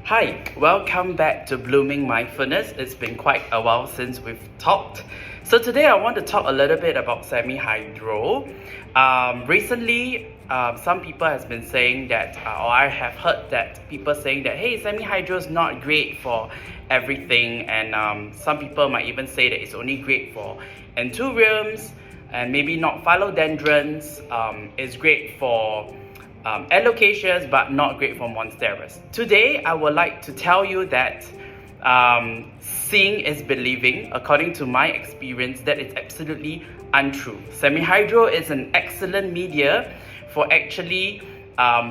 Hi, welcome back to Blooming Mindfulness. It's been quite a while since we've talked. So today I want to talk a little bit about semihydo. Recently, some people has been saying that, or I have heard that people saying that, hey, semihydo is not great for everything, and some people might even say that it's only great for anthuriums and maybe not philodendrons. It's great for allocations, but not great for monsteras. Today, I would like to tell you that seeing is believing. According to my experience, that is absolutely untrue. Semihydo is an excellent media for actually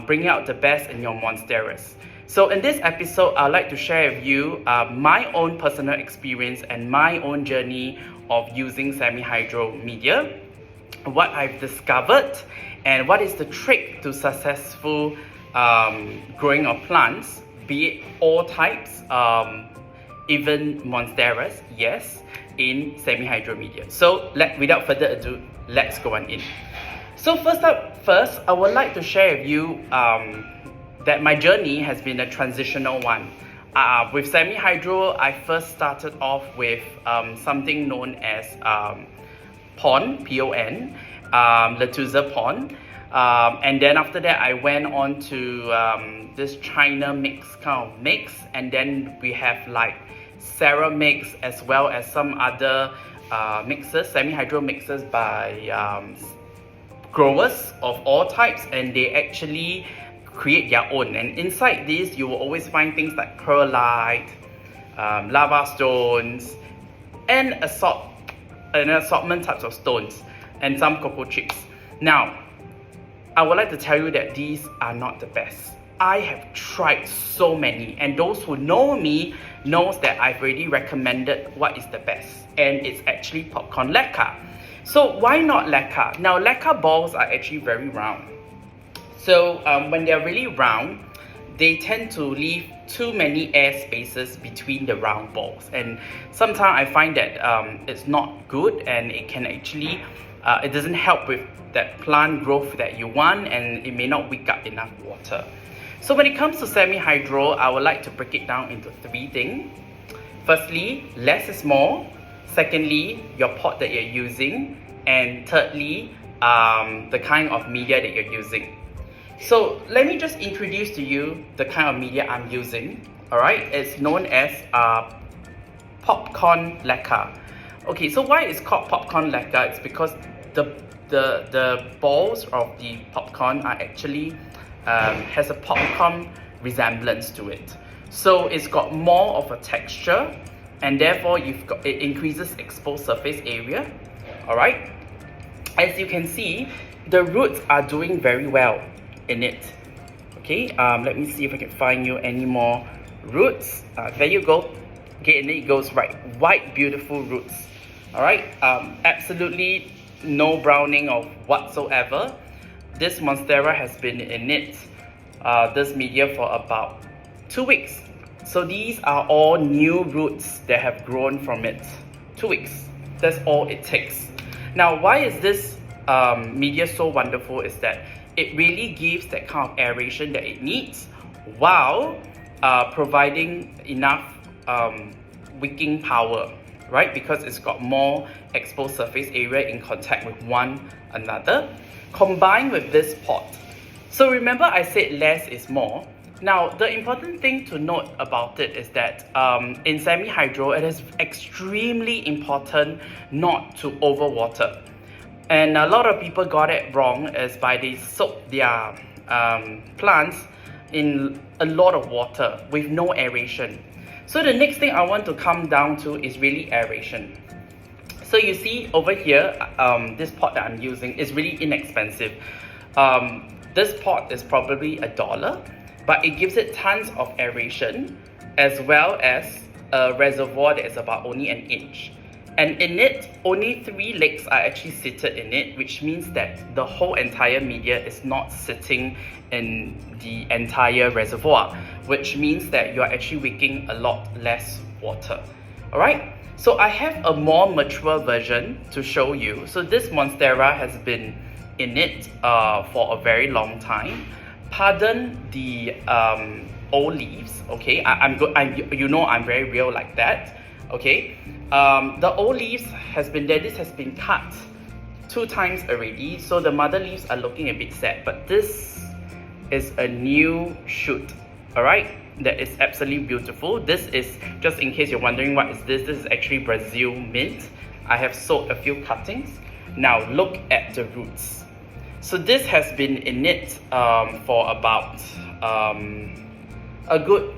bringing out the best in your monsteras. So in this episode, I'd like to share with you my own personal experience and my own journey of using semihydo media, what I've discovered, and what is the trick to successful growing of plants, be it all types, even monsteras, yes, in semihydo media. So without further ado, let's go on in. So first, I would like to share with you that my journey has been a transitional one. With semihydo, I first started off with something known as pon, P-O-N, Letuza pon, and then after that I went on to this China mix kind of mix, and then we have like Sarah mix as well as some other mixes, semihydo mixes by growers of all types, and they actually create their own. And inside this, you will always find things like perlite, lava stones, and an assortment types of stones, and some cocoa chips. Now, I would like to tell you that these are not the best. I have tried so many, and those who know me knows that I've already recommended what is the best, and it's actually popcorn leca. So why not leca? Now, leca balls are actually very round. So when they're really round, they tend to leave too many air spaces between the round balls, and sometimes I find that it's not good, and it can actually it doesn't help with that plant growth that you want, and it may not wick up enough water. So when it comes to semihydo, I would like to break it down into three things. Firstly, less is more. Secondly, your pot that you're using, and thirdly, the kind of media that you're using. So let me just introduce to you the kind of media I'm using. Alright, it's known as popcorn leca. Okay, so why it's called popcorn leca? It's because the balls of the popcorn are actually has a popcorn resemblance to it. So it's got more of a texture, and therefore it increases exposed surface area. Alright, as you can see, the roots are doing very well in it. Okay, let me see if I can find you any more roots. There you go. Okay, and then it goes right, white, beautiful roots. All right, absolutely no browning of whatsoever. This monstera has been in it, this media, for about 2 weeks. So these are all new roots that have grown from it. 2 weeks. That's all it takes. Now, why is this media so wonderful? Is that it really gives that kind of aeration that it needs, while providing enough wicking power, right? Because it's got more exposed surface area in contact with one another, combined with this pot. So remember, I said less is more. Now, the important thing to note about it is that in semihydo, it is extremely important not to overwater. And a lot of people got it wrong, is by they soak their plants in a lot of water with no aeration. So the next thing I want to come down to is really aeration. So you see over here, this pot that I'm using is really inexpensive. This pot is probably $1, but it gives it tons of aeration, as well as a reservoir that is about only an inch. And in it, only 3 legs are actually seated in it, which means that the whole entire media is not sitting in the entire reservoir, which means that you're actually wicking a lot less water. Alright, so I have a more mature version to show you. So this monstera has been in it for a very long time. Pardon the old leaves. Okay, I'm good. You know I'm very real like that. Okay, the old leaves has been there. This has been cut 2 times already, so the mother leaves are looking a bit sad. But this is a new shoot. All right, that is absolutely beautiful. This is, just in case you're wondering what is this, this is actually Brazil mint. I have sowed a few cuttings. Now look at the roots. So this has been in it for about a good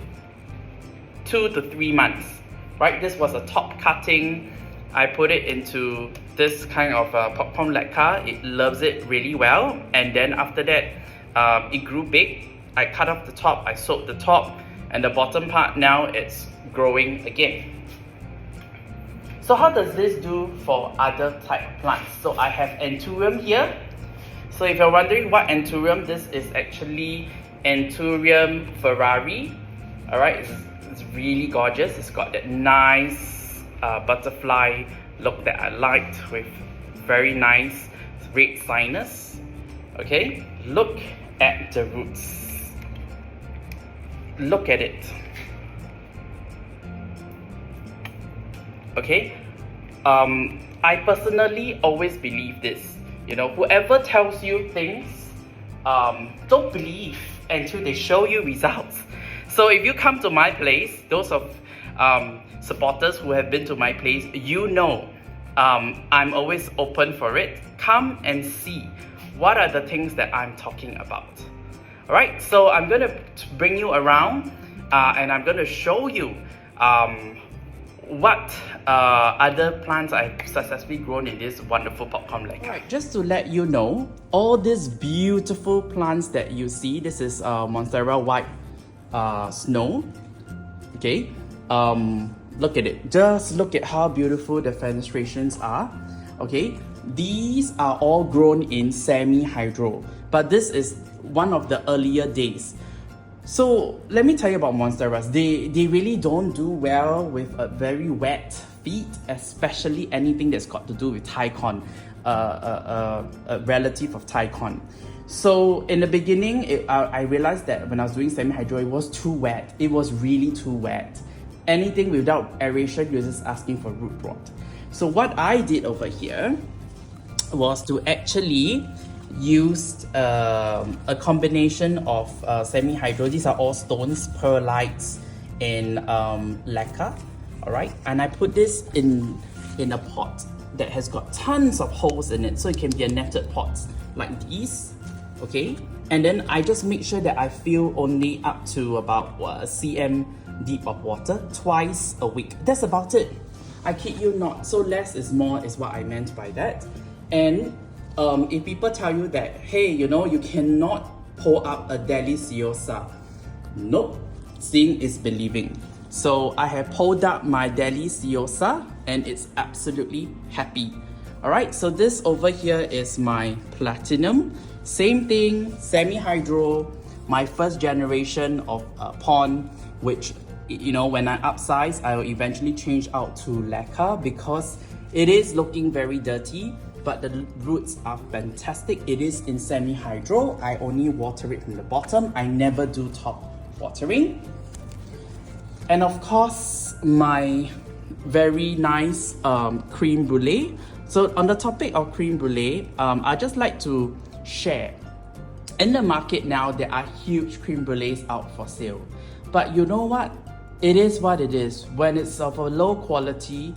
2 to 3 months, right? This was a top cutting. I put it into this kind of popcorn leca. It loves it really well, and then after that it grew big. I cut off the top, I sowed the top, and the bottom part now it's growing again. So how does this do for other type of plants? So I have Anthurium here. So if you're wondering what Anthurium, this is actually Anthurium Ferrari. Alright, it's really gorgeous. It's got that nice butterfly look that I liked, with very nice red sinus. Okay, look at the roots. Look at it. Okay, I personally always believe this. You know, whoever tells you things, don't believe until they show you results. So if you come to my place, those of supporters who have been to my place, you know I'm always open for it. Come and see what are the things that I'm talking about. Alright, so I'm going to bring you around and I'm going to show you what other plants I've successfully grown in this wonderful popcorn leca. Alright, just to let you know, all these beautiful plants that you see, this is Monstera white snow. Okay, look at it. Just look at how beautiful the fenestrations are. Okay, these are all grown in semi-hydro, but this is one of the earlier days. So let me tell you about Monsteras. They really don't do well with a very wet feet, especially anything that's got to do with Tycon, a relative of Tycon. So in the beginning, I realized that when I was doing semi-hydro, it was too wet. It was really too wet. Anything without aeration, you're just asking for root rot. So what I did over here was to actually use a combination of semi-hydro. These are all stones, perlites, and leca. All right, and I put this in a pot that has got tons of holes in it, so it can be a netted pot like these. Okay, and then I just make sure that I fill only up to about a cm deep of water twice a week. That's about it. I kid you not. So less is more is what I meant by that. And if people tell you that, hey, you know, you cannot pull up a deliciosa, nope, seeing is believing. So I have pulled up my deliciosa and it's absolutely happy. All right, so this over here is my platinum. Same thing, semi-hydro, my first generation of pond, which, you know, when I upsize, I will eventually change out to leca because it is looking very dirty, but the roots are fantastic. It is in semi-hydro. I only water it from the bottom. I never do top watering. And of course, my very nice creme brulee. So on the topic of creme brulee, I just like to share. In the market now, there are huge creme brulees out for sale. But you know what? It is what it is. When it's of a low quality,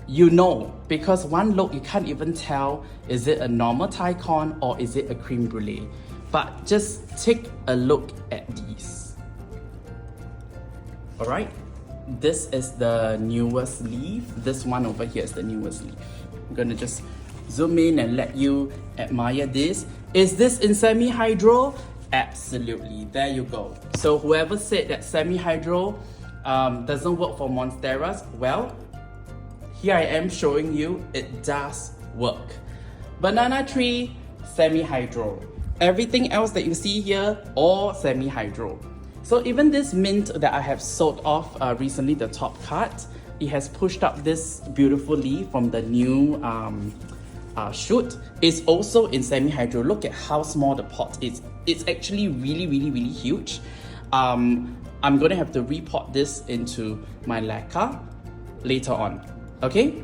you know, because one look you can't even tell, is it a normal Tycon or is it a creme brulee? But just take a look at these. All right, this is the newest leaf. This one over here is the newest leaf. I'm gonna just zoom in and let you admire this. Is this in semi-hydro? Absolutely, there you go. So whoever said that semi-hydro doesn't work for Monsteras, well, here I am showing you it does work. Banana tree, semi-hydro. Everything else that you see here, all semi-hydro. So even this mint that I have sold off recently, the top cut, it has pushed up this beautiful leaf from the new shoot. It's also in semi-hydro. Look at how small the pot is. It's actually really, really, really huge. I'm gonna have to repot this into my leca later on. Okay?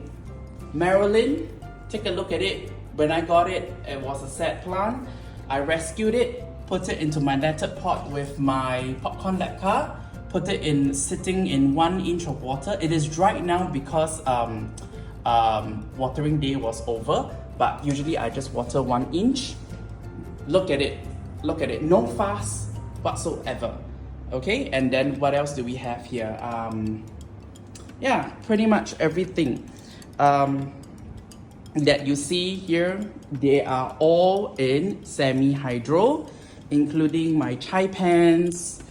Marilyn, take a look at it. When I got it, it was a sad plant. I rescued it, put it into my netted pot with my popcorn leca, put it in sitting in 1 inch of water. It is dried now because watering day was over, but usually I just water 1 inch. Look at it, no fuss whatsoever. Okay, and then what else do we have here? Yeah, pretty much everything that you see here, they are all in semihydo, including my chai pans.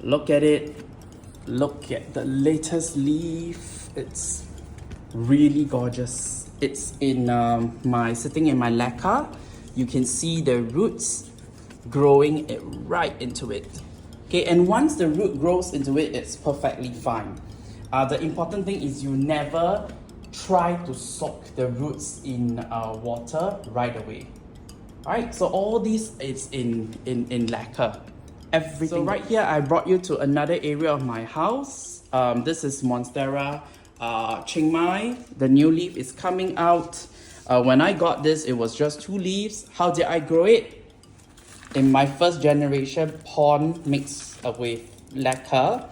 Look at it, look at the latest leaf. It's really gorgeous. It's in sitting in my leca. You can see the roots growing it right into it. Okay, and once the root grows into it, it's perfectly fine. The important thing is you never try to soak the roots in water right away. Alright, so all this is in leca. Everything. So right here, I brought you to another area of my house. This is Monstera Chiang Mai. The new leaf is coming out. When I got this, it was just 2 leaves. How did I grow it? In my first generation pond mixed with leca,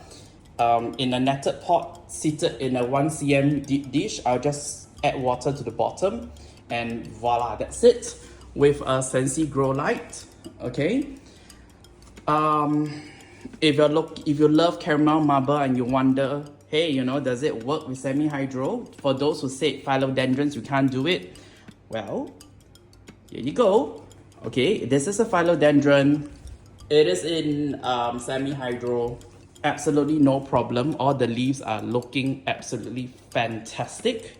in a netted pot seated in a 1 cm deep dish. I'll just add water to the bottom and voila, that's it, with a Sensi grow light. Okay, if you love caramel marble and you wonder, hey, you know, does it work with semihydo? For those who say philodendrons you can't do it, well, here you go. Okay, this is a philodendron. It is in semihydo. Absolutely no problem. All the leaves are looking absolutely fantastic.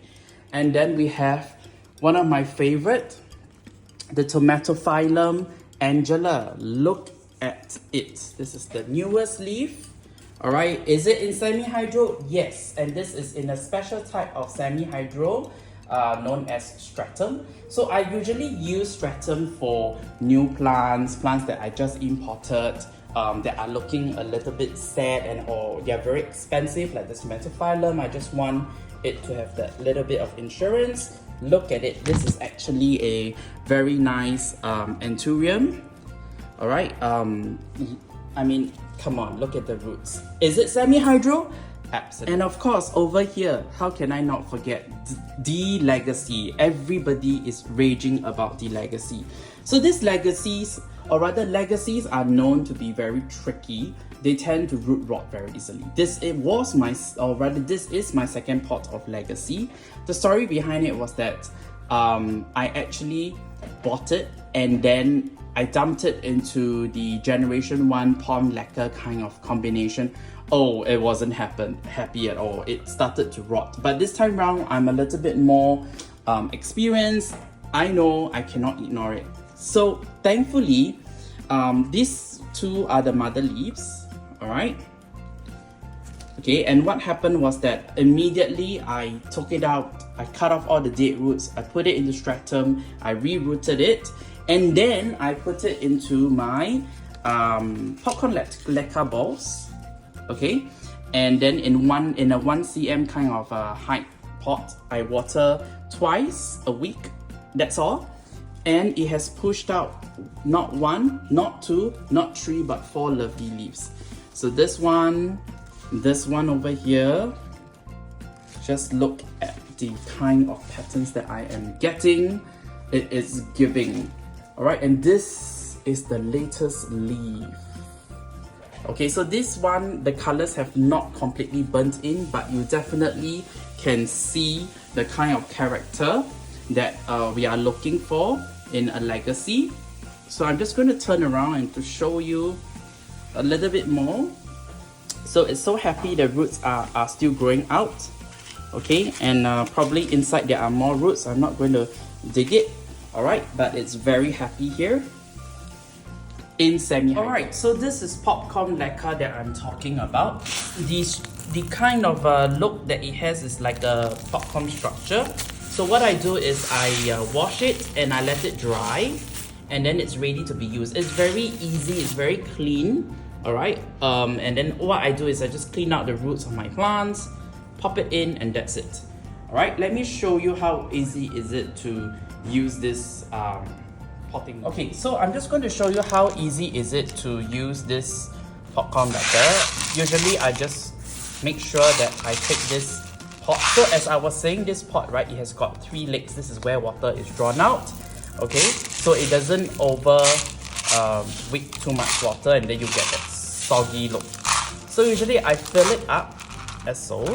And then we have one of my favorite, the Tomatophyllum Angela. Look at it. This is the newest leaf. All right, is it in semihydo? Yes, and this is in a special type of semihydo known as stratum. So I usually use stratum for new plants that I just imported, that are looking a little bit sad and or they're very expensive, like this Tomatophyllum. I just want it to have that little bit of insurance. Look at it. This is actually a very nice anthurium. All right. I mean, come on, look at the roots. Is it semihydo? Absolutely. And of course, over here, how can I not forget the legacy? Everybody is raging about the legacy. So these legacies, or rather legacies, are known to be very tricky. They tend to root rot very easily. This is my second pot of legacy. The story behind it was that I actually bought it and then I dumped it into the generation 1 pond leca kind of combination. Oh, it wasn't happy at all. It started to rot. But this time round, I'm a little bit more experienced. I know I cannot ignore it. So thankfully, these 2 are the mother leaves. All right. Okay, and what happened was that immediately I took it out. I cut off all the dead roots. I put it in the stratum. I rerouted it. And then I put it into my popcorn leca balls. Okay, and then in a 1 cm kind of height pot, I water twice a week. That's all. And it has pushed out not 1, not 2, not 3, but 4 lovely leaves. So this one over here, just look at the kind of patterns that I am getting. It is giving. All right, and this is the latest leaf. Okay, so this one, the colors have not completely burnt in, but you definitely can see the kind of character that we are looking for in a legacy. So I'm just going to turn around and to show you a little bit more. So it's so happy the roots are still growing out. Okay, and probably inside there are more roots. I'm not going to dig it. All right, but it's very happy here in semihydo. All right, so this is popcorn leca that I'm talking about. The kind of look that it has is like a popcorn structure. So what I do is I wash it and I let it dry, and then it's ready to be used. It's very easy, it's very clean. Alright, and then what I do is I just clean out the roots of my plants, pop it in, and that's it. Alright, let me show you how easy is it to use this potting. Okay, so I'm just going to show you how easy is it to use this popcorn leca. Usually I just make sure that I take this pot. So as I was saying, this pot, right, it has got 3 legs. This is where water is drawn out. Okay, so it doesn't wick too much water, and then you get that soggy look. So usually I fill it up as so.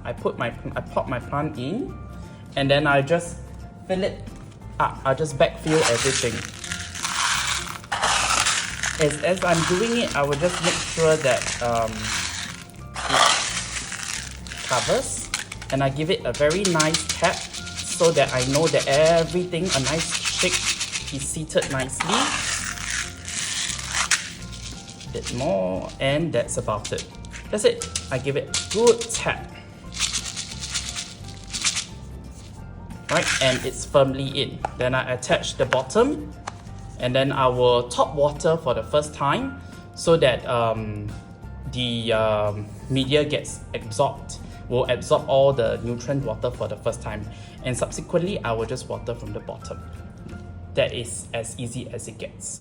I pop my plant in, and then I just fill it up. I just backfill everything. As I'm doing it, I will just make sure that it covers, and I give it a very nice tap so that I know that everything, a nice shake, is seated nicely. A bit more, and that's about it. That's it. I give it a good tap. Right, and it's firmly in. Then I attach the bottom, and then I will top water for the first time so that the media gets absorbed, will absorb all the nutrient water for the first time, and subsequently I will just water from the bottom. That is as easy as it gets.